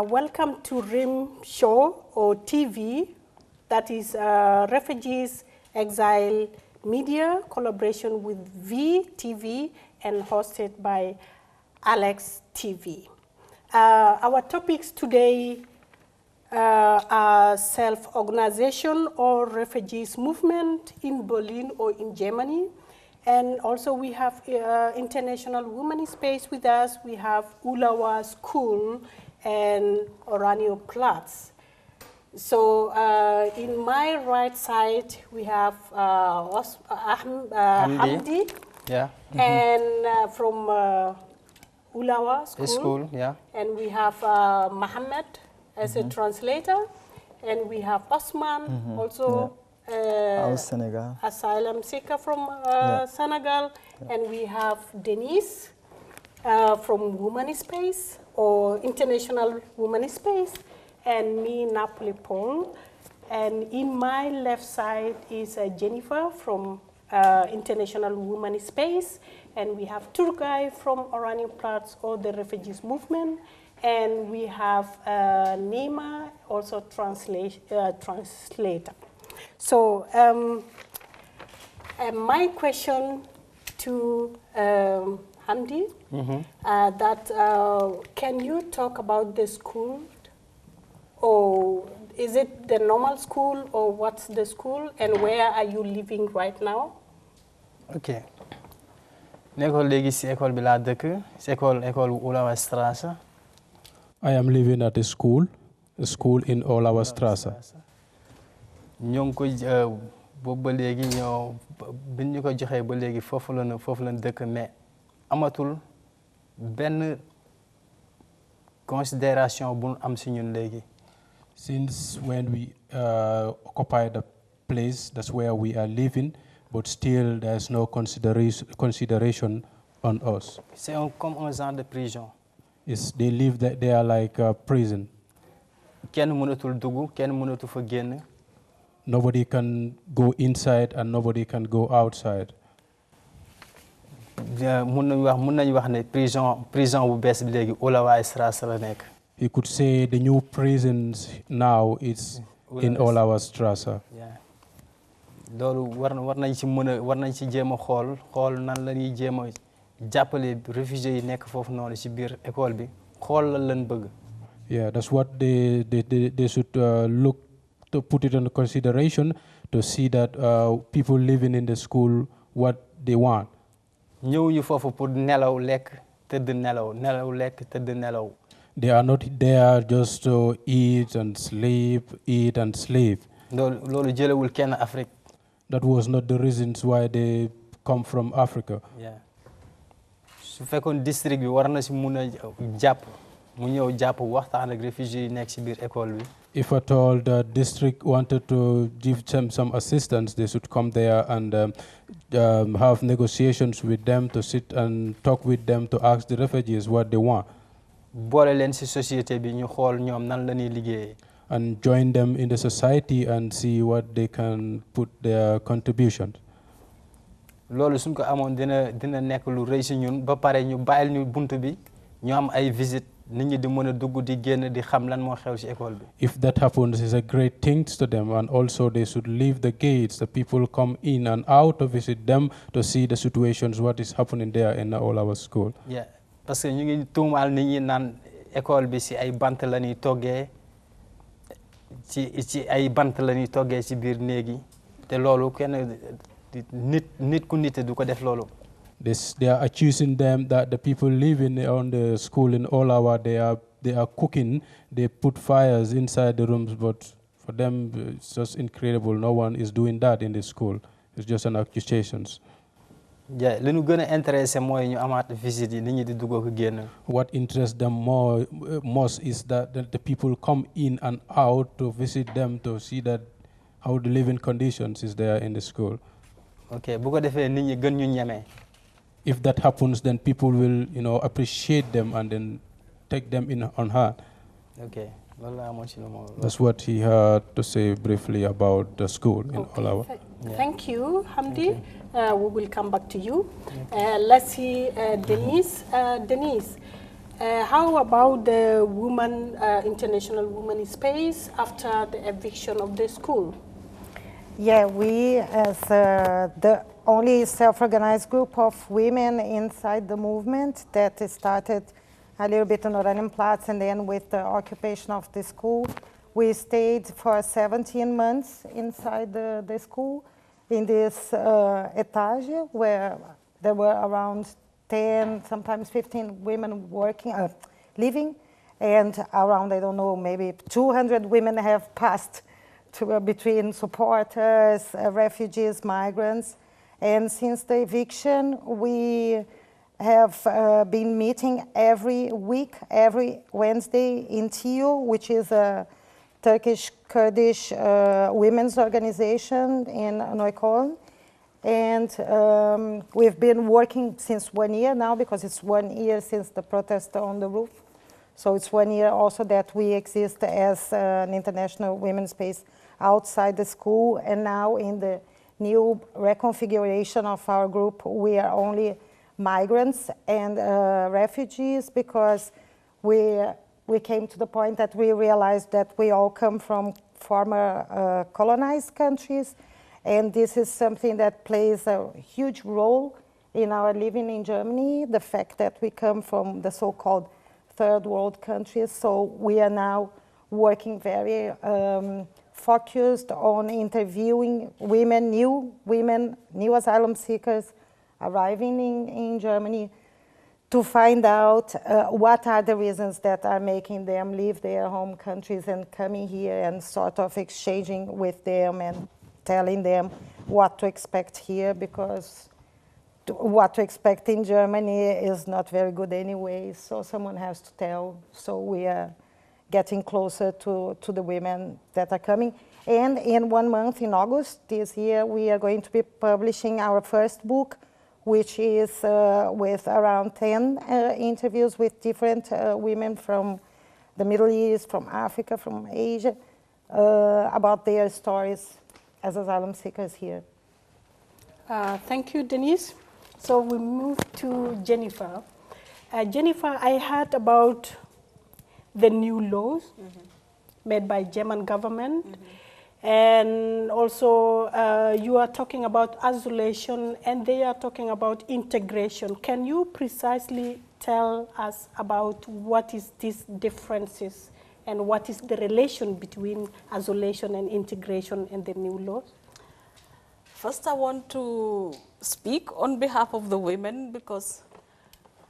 Welcome to REM show or TV, that is Refugees Exile Media, collaboration with WETV and hosted by Alex TV. Our topics today are self-organization or refugees movement in Berlin or in Germany. And also we have International Women Space with us. We have Ulawa School and O-Platz. So in my right side, we have Hamdi, yeah. And from Ulawa School. Yeah. And we have Mohammed as a translator, and we have Osman, also Senegal. asylum seeker from Senegal, and we have Denise from Women Space or International Women Space, and me, Napoli Paul. And in my left side is Jennifer from International Women Space, and we have Turgay from O-Platz or the Refugees Movement, and we have Nima, also translator. So my question to Hamdi, can you talk about the school, or is it the normal school, or what's the school, and where are you living right now? Okay. L'école léegi ci école bi laa dëkk, ci école Ulawa Strasse. I am living at a school in Ulawa Strasse. ñoo ngi koy boobu ba léegi ñoo bi ñu ko joxee ba léegi foofu la dëkk, mais amatul benn considération bu am ci ñun léegi. Since when we occupy the place, that's where we are living, but still there's no consideration on us. C'est comme un genre de prison. They live they are like a prison. Kenn mënatul dugg, kenn mënatu fa génn. Nobody can go inside and nobody can go outside. Mën nañu wax ne prison bu bees bi léegi Ulawa Strasse la nekk. You could say the new prisons now is in Ulawa Strasse. Yeah. Loolu war nañ ci jéem a xool nan la ñuy jéem a jàppale réfugiés yi nekk foofu noonu ci biir école bi, xool lan lañ bëgg. Yeah, that's what they should look to put it under consideration to see that people living in the school what they want. ñëwuñu foofu pour nelaw lekk tëdd nelaw. They are not there just to eat and sleep. loolu jëlewul kenn Afrique. That was not the reasons why they come from Africa. Yeah. Su fekkoon district bi war na ci mun a jàpp mu ñëw jàpp waxtaan ak réfugiés yi nekk ci biir école bi. If at all the district wanted to give them some assistance, they should come there and have negotiations with them, to sit and talk with them, to ask the refugees what they want. Boole leen ci société bi ñu xool ñoom nan la ñuy liggéeyee. And join them in the society and see what they can put their contributions. Loolu suñ ko amoon dina nekk lu rëy ci ñun, ba pare ñu bàyyil ñu buntu bi ñu am ay visite nit ñi di mën a dugg di génn di xam lan moo xew ci école bi. If that happens, it's a great thing to them, and also they should leave the gates. The people come in and out to visit them to see the situations, what is happening there in all our school. Yeah, parce que ñu ngi tuumaal nit ñi naan école bi ci ay bant la ñuy toggee ci ay bant la ñuy toggee ci biir néeg yi, te loolu kenn nit ku nite du ko def loolu. They are accusing them that the people living on the school in Olawa, they are cooking, they put fires inside the rooms, but for them it's just incredible. No one is doing that in the school. It's just an accusations. Yeah, li ñu gën a intéressé mooy ñu amaat visite yi nit ñi di dugg ko génn. What interests them most is that the people come in and out to visit them, to see that how the living conditions is there in the school. Okay, bu ko defee nit ñi gën ñu ñeme. If that happens, then people will, appreciate them and then take them in on hand. Okay. That's what he had to say briefly about the school in Olawa. Thank you, Hamdi. We will come back to you. Let's see, Denise. Denise, how about the international women space after the eviction of the school? Yeah, we as the only self-organized group of women inside the movement that started a little bit on REM-TV and then with the occupation of the school, we stayed for 17 months inside the school in this etage where there were around 10, sometimes 15 women working, living, and around, I don't know, maybe 200 women have passed between supporters, refugees, migrants. And since the eviction, we have been meeting every week, every Wednesday in Teal, which is a Turkish Kurdish women's organization in Neukölln. And we've been working since 1 year now, because it's 1 year since the protest on the roof. So it's 1 year also that we exist as an international women's space outside the school. And now in the new reconfiguration of our group, we are only migrants and refugees, because we came to the point that we realized that we all come from former colonized countries, and this is something that plays a huge role in our living in Germany, the fact that we come from the so-called third world countries. So we are now working very focused on interviewing women, new asylum seekers arriving in Germany, to find out what are the reasons that are making them leave their home countries and coming here, and sort of exchanging with them and telling them what to expect here, because what to expect in Germany is not very good anyway, so someone has to tell. So we are getting closer to the women that are coming. And in 1 month, in August this year, we are going to be publishing our first book, which is with around 10 interviews with different women from the Middle East, from Africa, from Asia, about their stories as asylum seekers here. Thank you, Denise. So we move to Jennifer. Jennifer, I heard about the new laws made by German government. And also, you are talking about isolation, and they are talking about integration. Can you precisely tell us about what is these differences, and what is the relation between isolation and integration in the new laws? First, I want to speak on behalf of the women, because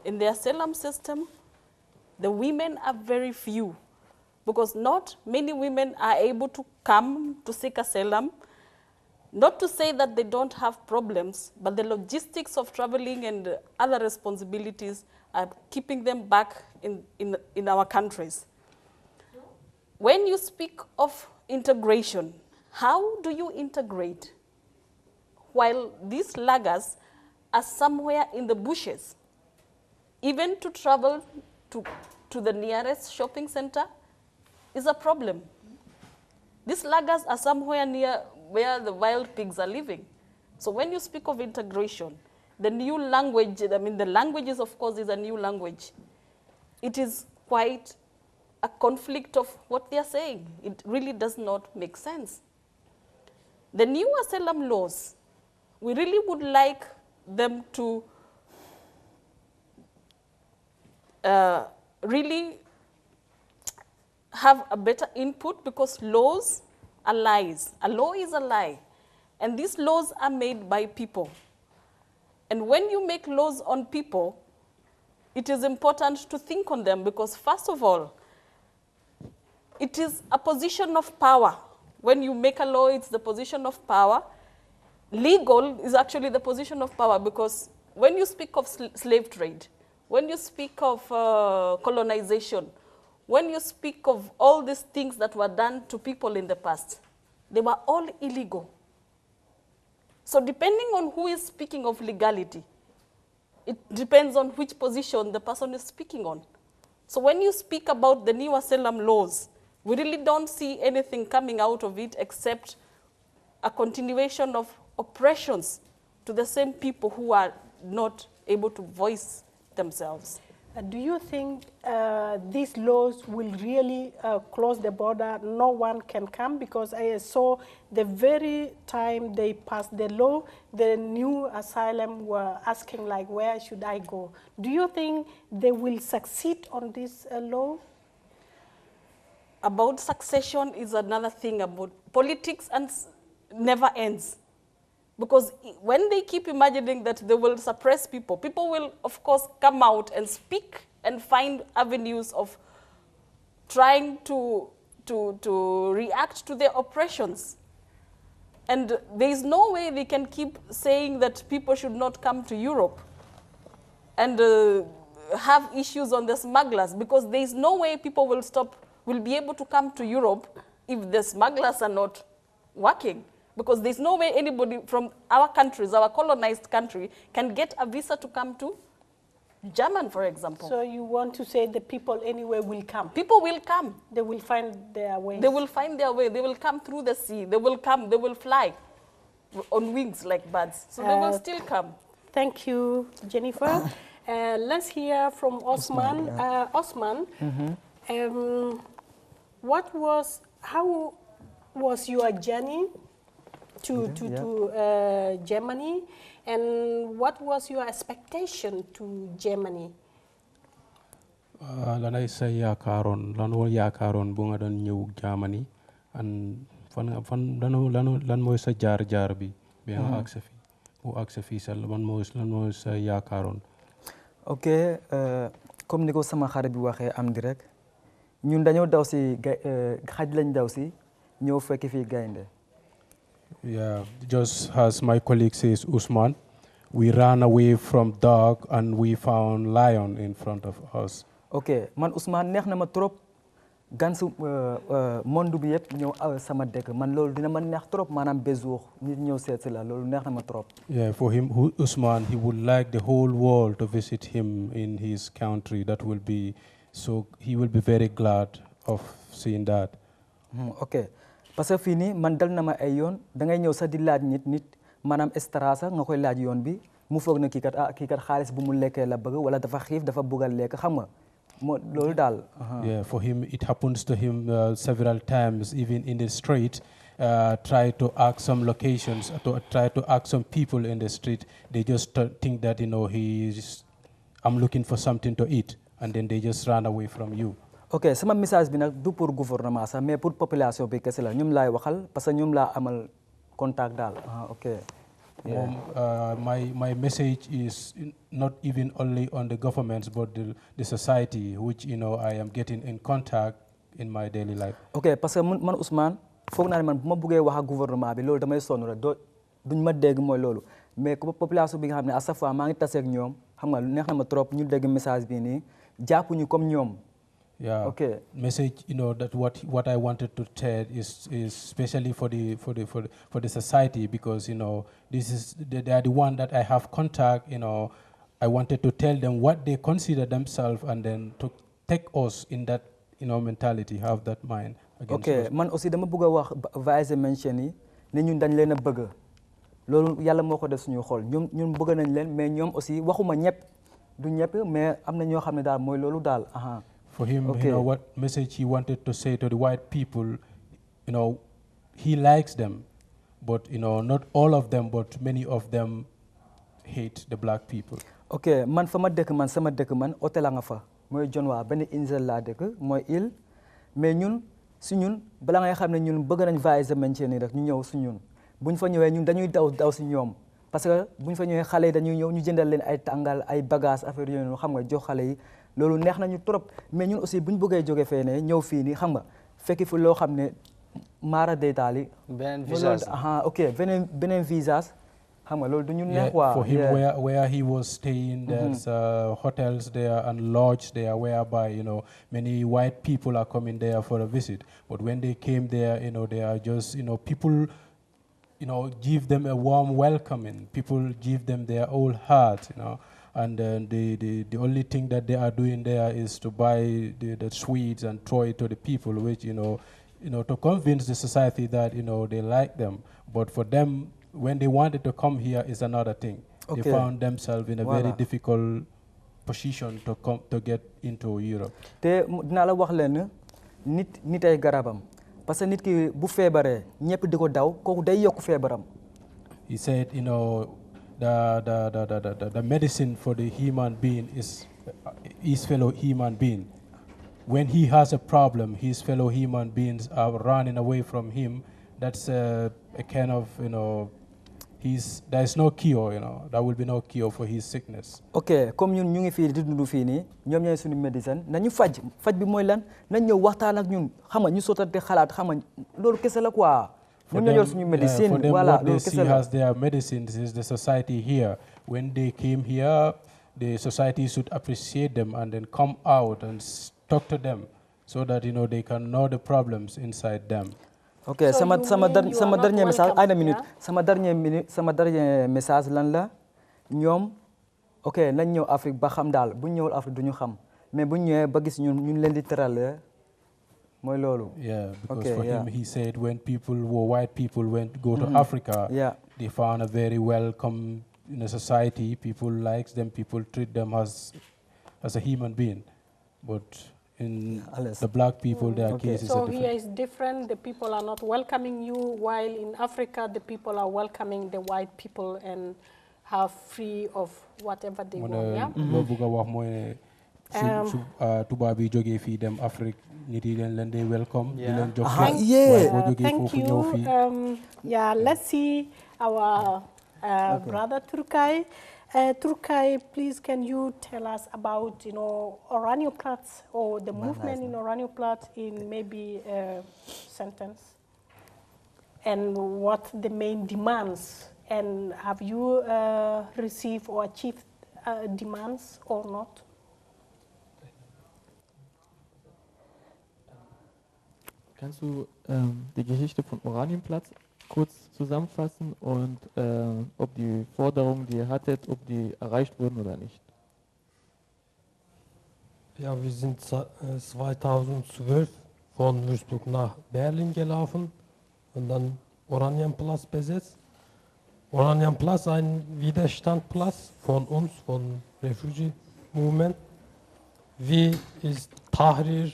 in the asylum system, the women are very few, because not many women are able to come to seek asylum. Not to say that they don't have problems, but the logistics of traveling and other responsibilities are keeping them back in our countries. When you speak of integration, how do you integrate while these laggers are somewhere in the bushes? Even to travel to the nearest shopping center is a problem. These laggers are somewhere near where the wild pigs are living. So when you speak of integration, the new language, I mean the languages of course is a new language. It is quite a conflict of what they are saying. It really does not make sense. The new asylum laws, we really would like them to really have a better input, because laws are lies. A law is a lie. And these laws are made by people. And when you make laws on people, it is important to think on them, because first of all, it is a position of power. When you make a law, it's the position of power. Legal is actually the position of power, because when you speak of slave trade, when you speak of colonization, when you speak of all these things that were done to people in the past, they were all illegal. So depending on who is speaking of legality, it depends on which position the person is speaking on. So when you speak about the new asylum laws, we really don't see anything coming out of it except a continuation of oppressions to the same people who are not able to voice themselves. Do you think these laws will really close the border? No one can come? Because I saw the very time they passed the law, the new asylum were asking like, where should I go? Do you think they will succeed on this law? About succession is another thing. About politics and never ends. Because when they keep imagining that they will suppress people, people will, of course, come out and speak and find avenues of trying to react to their oppressions. And there is no way they can keep saying that people should not come to Europe and have issues on the smugglers, because there is no way people will be able to come to Europe if the smugglers are not working. Because there's no way anybody from our countries, our colonized country, can get a visa to come to Germany, for example. So you want to say the people anywhere will come? People will come. They will find their way. They will find their way. They will come through the sea. They will come. They will fly on wings like birds. So they will still come. Thank you, Jennifer. Let's hear from Osman. Osman, how was your journey to Germany, and what was your expectation to Germany? Lanay sa yaakaaroon bu nga doon ñëw Germany, and lan mooy sa jaar bi nga agsi fii sa lan mooy sa yaakaaroon? Ok, comme ni ko sama xarit bi waxee am di rek ñun dañoo daw si xaj lañ daw si ñëw fekk fii gaynde. Yeah, just as my colleague says, Usman, we ran away from dog and we found lion in front of us. Ok, man Usman neex na ma trop gan su monde bi yëpp ñëw sama dëkk man loolu dina ma neex trop maanaam besour nit ñëw seet si la loolu neex na ma trop. Yeah, for him, Usman, he would like the whole world to visit him in his country. That will be so. He will be very glad of seeing that. Ok, parce que fii nii man dal na ma ay yoon da ngay ñëw sax di laaj nit maanaam estrasa nga koy laaj yoon bi mu foog na kii kat xaalis bu mu lekkee la bëgg wala dafa xiif dafa bëgg a lekk xam nga. Yeah, for him, it happens to him several times, even in the street. Try to ask some locations, try to ask some people in the street. They just think that, I'm looking for something to eat, and then they just run away from you. Ok, sama message bi nag du pour gouvernement sax mais pour population bi kese la ñoom laay waxal parce que ñoom laa amal contact daal. Ok. My message is not even only on the governments, but the society, which I am getting in contact in my daily life. Ok, parce que man Ousmane foog naa ne man bu ma buggee wax ak gouvernement bi loolu damay sonn rek duñ ma dégg mooy loolu mais ku population bi nga xam ne à chaque fois maa ngi tase ak ñoom xam nga neex na ma trop ñu dégg message bi nii jàppuñu comme ñoom. Yeah. Okay. Message, that what I wanted to tell is especially for the society, because this is they are the one that I have contact. I wanted to tell them what they consider themselves, and then to take us in that mentality, have that mind. Okay, man aussi dama bëgg a wax vice mention yi ne ñun dañ leen a bëgg loolu yàlla moo ko def suñu xol ñun bëgg nañ leen mais ñoom aussi waxuma ñëpp du ñëpp mais am na ñoo xam ne daal mooy loolu daal. For him, what message he wanted to say to the white people, he likes them, but not all of them, but many of them hate the black people. Okay, man sama dëkk man hôtel nga fa mooy Jonwa benn insel laa dëkk mooy île mais ñun si ñun bala ngay xam ne ñun bëgg nañ voyager mention ni rek ñu ñëw si ñun buñ fa ñëwee ñun dañuy daw si ñoom parce que buñ fa ñëwee xale yi dañuy ñëw ñu jëndal leen ay tàngal ay bagages affaire yooyu xam nga jox xale yi loolu neex nañu trop mais ñun aussi buñ bëggee jóge fee ne ñëw fii nii xam nga fekki fi loo xam ne maara deytaali beneen visage ok beneen visage xam nga loolu du ñu neex waa for him where he was staying, there's hotels there and lodge there whereby many white people are coming there for a visit, but when they came there they are just people give them a warm welcoming, people give them their whole heart and the only thing that they are doing there is to buy the sweets and throw it to the people, which to convince the society that they like them. But for them, when they wanted to come here, is another thing. Okay. They found themselves in a very difficult position to get into Europe. te dinaa la wax leen nit ay garabam parce que nit ki bu feebaree ñëpp di ko daw kooku day yokk feebaram. He said, the medicine for the human being is his fellow human being. When he has a problem, his fellow human beings are running away from him. That's a kind of, there is no cure, there will be no cure for his sickness. Ok, comme ñun ñu ngi fii di dund fii nii ñoom ñooy suñu médecin nañu faj bi mooy lan nañ ñëw waxtaan ak ñun xam nga ñu sottante xalaat xam nga loolu kese la quoi. For them, what they see as their medicines is the society here. When they came here, the society should appreciate them and then come out and talk to them so that they can know the problems inside them. Okay, so sama dernier message, sama dernier message lan la ñoom ok nañ ñëw Afrique ba xam daal bu ñu ñëwul Afrique duñu xam mais bu ñu ñëwee ba gis ñun leen di teral mooy loolu. Yeah, because for him he said when white people go to Africa, they found a very welcome society. People likes them, people treat them as a human being. But in the black people, their case is so different. here is different. The people are not welcoming you, while in Africa the people are welcoming the white people and have free of whatever they want. Tubaab yi jógee fii dem Afrique nit yi leen di welcome. Thank you. Let's see our brother Turkay. Turkay, please can you tell us about Oranje-Platz or the movement in Oranje-Platz in maybe a sentence, and what the main demands, and have you received or achieved demands or not? Kannst du die Geschichte von Oranje-Platz kurz zusammenfassen und ob die Forderungen, die ihr hattet, ob die erreicht wurden oder nicht? Ja, wir sind 2012 von Würzburg nach Berlin gelaufen und dann Oranje-Platz besetzt. Oranje-Platz ein Widerstandsplatz von uns, von Refugee Movement. Wie ist Tahrir,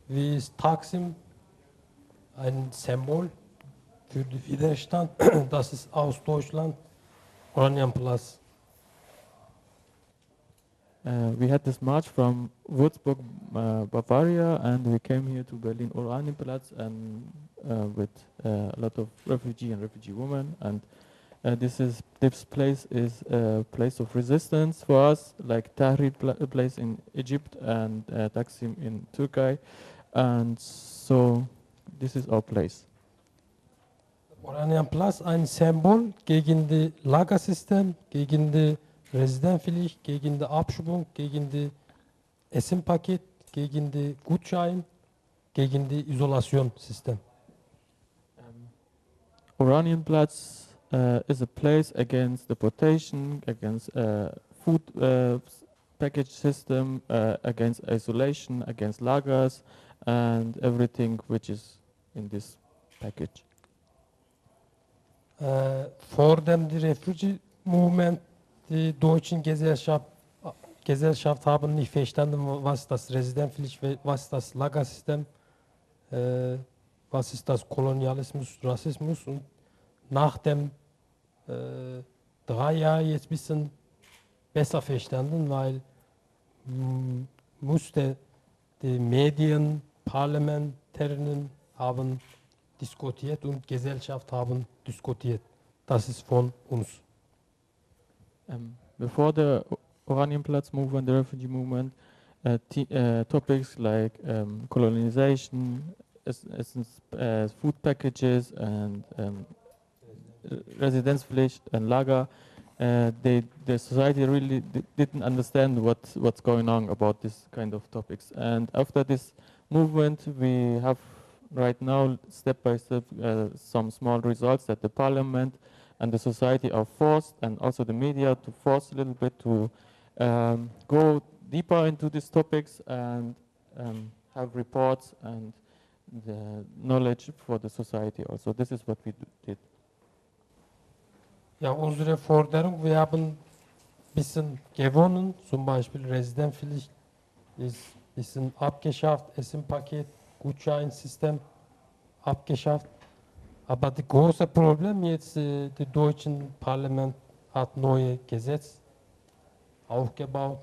wie ist Taksim? Ein Symbol für den Widerstand, das ist aus Deutschland, Oranje-Platz. We had this march from Würzburg, Bavaria, and we came here to Berlin Oranje-Platz and with a lot of refugee and refugee women. And this place is a place of resistance for us, like Tahrir place in Egypt and Taksim in Turkey. And so this is our place. Oranje-Platz ein Symbol gegen das Lagersystem, gegen die Residentenpflicht, gegen die Abschiebung, gegen das Essenpaket, gegen die Gutschein, gegen das Isolationssystem. Oranje-Platz is a place against deportation, against food package system, against isolation, against lagers, and everything which is in this package. Vor dem die Refugee Movement, die deutschen Gesellschaft haben nicht verstanden, was das Residentenpflicht, was das Lagersystem, was ist das Kolonialismus, Rassismus. Und nach dem 3 Jahren jetzt ein bisschen besser verstanden, weil musste die Medien, Parlamentarier haben diskutiert und Gesellschaft haben diskutiert. Das ist von uns. Before the Oranje-Platz movement, the refugee movement, topics like colonization, food packages, and Residenzpflicht and Lager, the society really didn't understand what's going on about this kind of topics. And after this movement, we have right now, step by step, some small results that the parliament and the society are forced, and also the media, to force a little bit to go deeper into these topics and have reports and the knowledge for the society also. This is what we did. Ja, unsere Forderung, wir haben ein bisschen gewonnen, zum Beispiel Residentenpflicht ist ein bisschen abgeschafft, Essenpaket, Gutscheinsystem abgeschafft. Aber das große Problem jetzt, das deutsche Parlament hat neue Gesetze aufgebaut.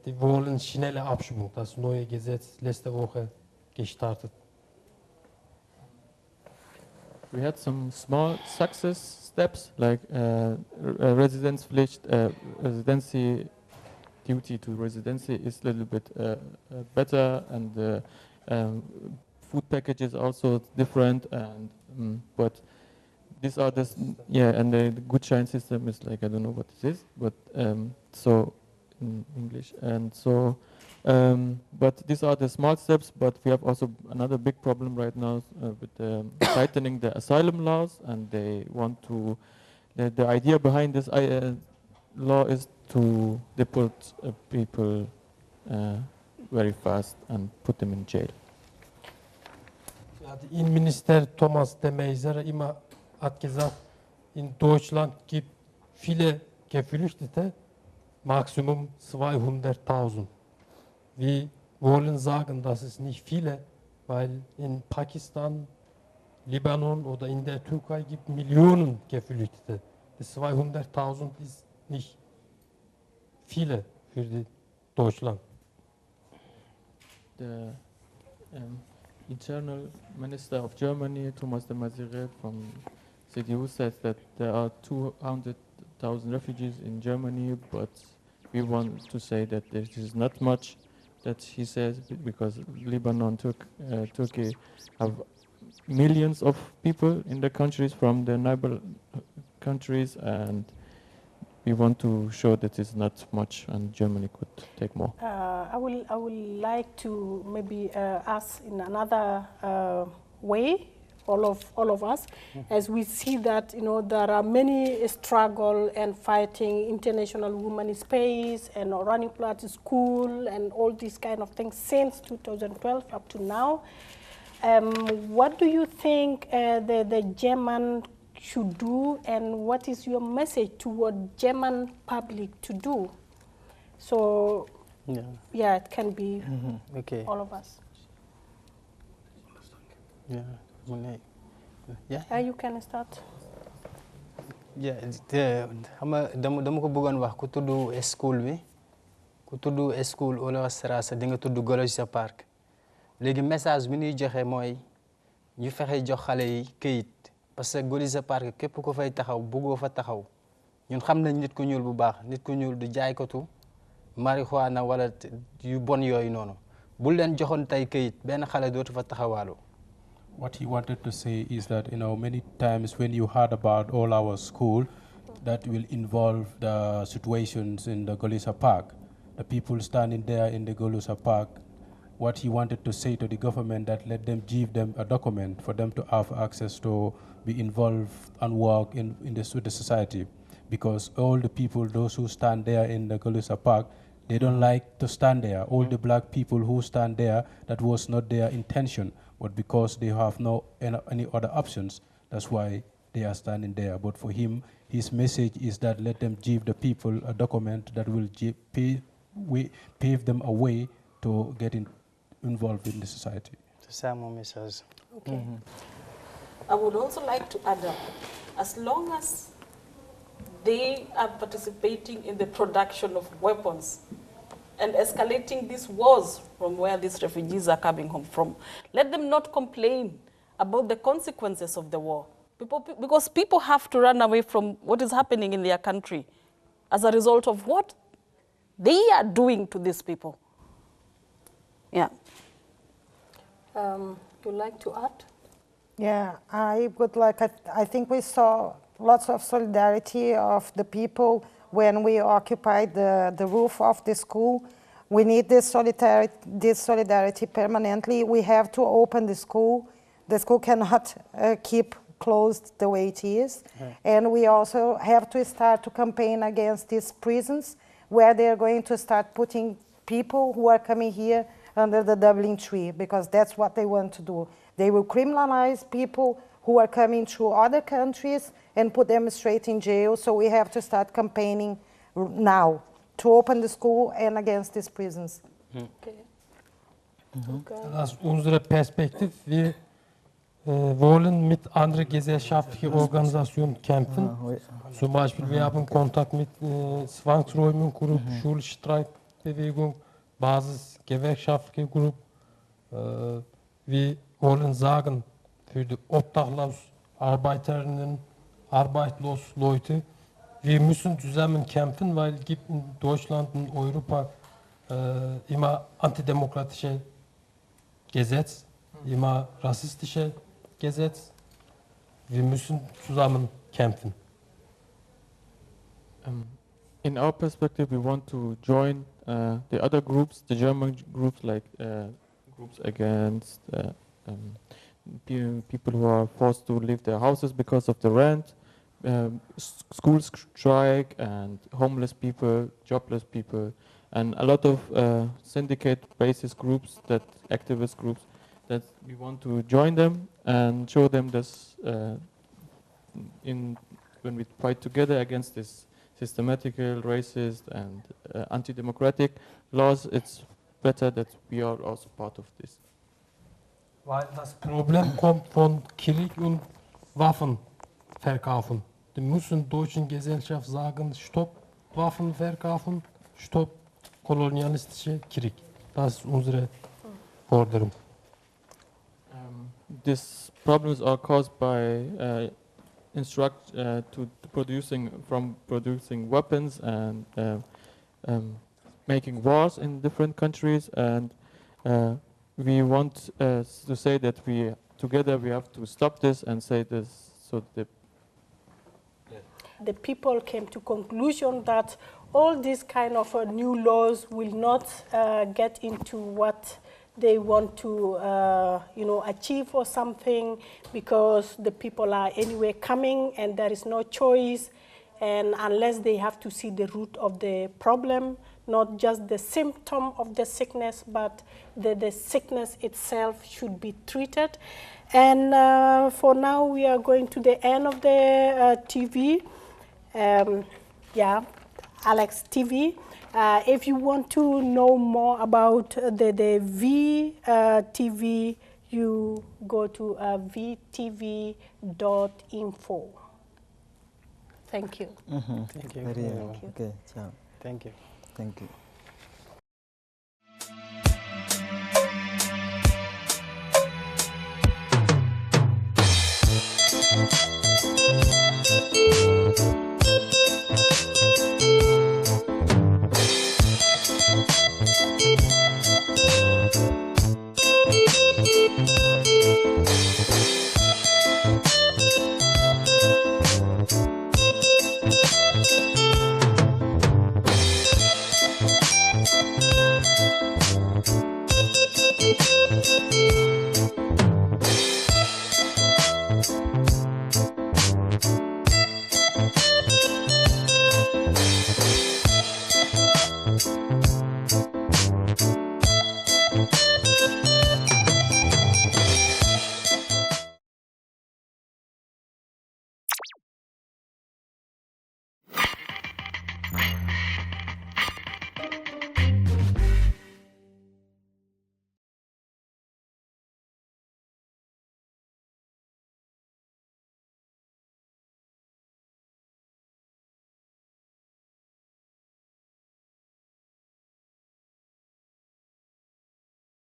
Die wollen schnelle Abstimmung, das neue Gesetz letzte Woche gestartet. We had some small success steps, like residency duty to residency is a little bit better, and the food package is also different. And but these are the and the Gutschein system is like, I don't know what this is, but so in English, and so. But these are the small steps, but we have also another big problem right now with tightening the asylum laws, and they want to, the idea behind this law is to deport people very fast and put them in jail. Ja, die Innenminister Thomas de Maizière immer hat gesagt, in Deutschland gibt viele Geflüchtete, Maximum 200.000. Wir wollen sagen, dass es nicht viele, weil in Pakistan, Libanon oder in der Türkei gibt Millionen Geflüchtete. Das 200.000 ist nicht viele für Deutschland. The Internal Minister of Germany, Thomas de Maizière from CDU, says that there are 200,000 refugees in Germany, but we want to say that this is not much. That he says, because Lebanon, Turkey have millions of people in the countries from the neighbor countries, and we want to show that it's not much, and Germany could take more. I would like to maybe ask in another way, all of us, as we see that there are many struggle and fighting international women space and running Platz school and all these kind of things since 2012 up to now. What do you think the German should do, and what is your message toward German public to do? So yeah, it can be okay. all of us. Yeah. You can start. Yeah, xam nga dama ko bëggoon wax ku tudd school bi ku tudd school wala Strasbourg di nga tudd Golosia Park. Léegi message bi ñuy joxe mooy ñu fexe jox xale yi këyit, parce que Golosia Park képp ku fay taxaw bëggoo fa taxaw. Ñun xam nañ nit ku ñuul bu baax, nit ku ñuul du jaaykatu marijuana wala yu bon yooyu noonu. Bu leen joxoon tey këyit benn xale dootu fa taxawaalu. What he wanted to say is that, many times when you heard about all our school, that will involve the situations in the Golosia Park, the people standing there in the Golosia Park. What he wanted to say to the government, that let them give them a document for them to have access to be involved and work with the society. Because all the people, those who stand there in the Golosia Park, they don't like to stand there. All the black people who stand there, that was not their intention. But because they have no any other options, that's why they are standing there. But for him, his message is that let them give the people a document that will pave them a way to get involved in the society. Okay. I would also like to add that as long as they are participating in the production of weapons and escalating these wars from where these refugees are coming home from, let them not complain about the consequences of the war. Because people have to run away from what is happening in their country as a result of what they are doing to these people. Yeah. Would you like to add? Yeah, I would like, I think we saw lots of solidarity of the people when we occupied the roof of the school. We need this solidarity permanently. We have to open the school. The school cannot keep closed the way it is. And we also have to start to campaign against these prisons. where they're going to start putting people who are coming here under the Dublin tree, because that's what they want to do. They will criminalize people who are coming to other countries and put them straight in jail. So we have to start campaigning now to open the school and against these prisons. Okay. Aus unserer Perspektive, wir wollen mit anderen gesellschaftlichen Organisationen kämpfen. Zum Beispiel, wir haben Kontakt mit Zwangsräumengruppe, Schulstreikbewegung, Basis-gewerkschaftliche Gruppe. Wir wollen sagen, für die obdachlos Arbeiterinnen, arbeitslos Leute, wir müssen zusammen kämpfen, weil es gibt in Deutschland und Europa immer antidemokratische Gesetze, immer rassistische Gesetze. Wir müssen zusammen kämpfen. In our perspective, we want to join the other groups, the German groups, like groups against people who are forced to leave their houses because of the rent, school strike, and homeless people, jobless people, and a lot of syndicate-basis groups, activist groups, that we want to join them and show them this when we fight together against this systematical, racist, and anti-democratic laws. It's better that we are also part of this. Weil das Problem kommt von Krieg und Waffenverkaufen. Die müssen deutschen Gesellschaft sagen, stopp Waffenverkaufen, stopp kolonialistische Krieg. Das ist unsere Forderung. These problems are caused by producing weapons and making wars in different countries, and we want to say that together we have to stop this and say this so that the people came to conclusion that all these kind of new laws will not get into what they want to achieve or something, because the people are anyway coming and there is no choice, and unless they have to see the root of the problem, not just the symptom of the sickness, but the sickness itself should be treated. And for now, we are going to the end of the TV. Alex TV. If you want to know more about the WETV, you go to wetv.info. Thank you. Thank you. Thank you. Okay, ciao. Thank you. Thank you.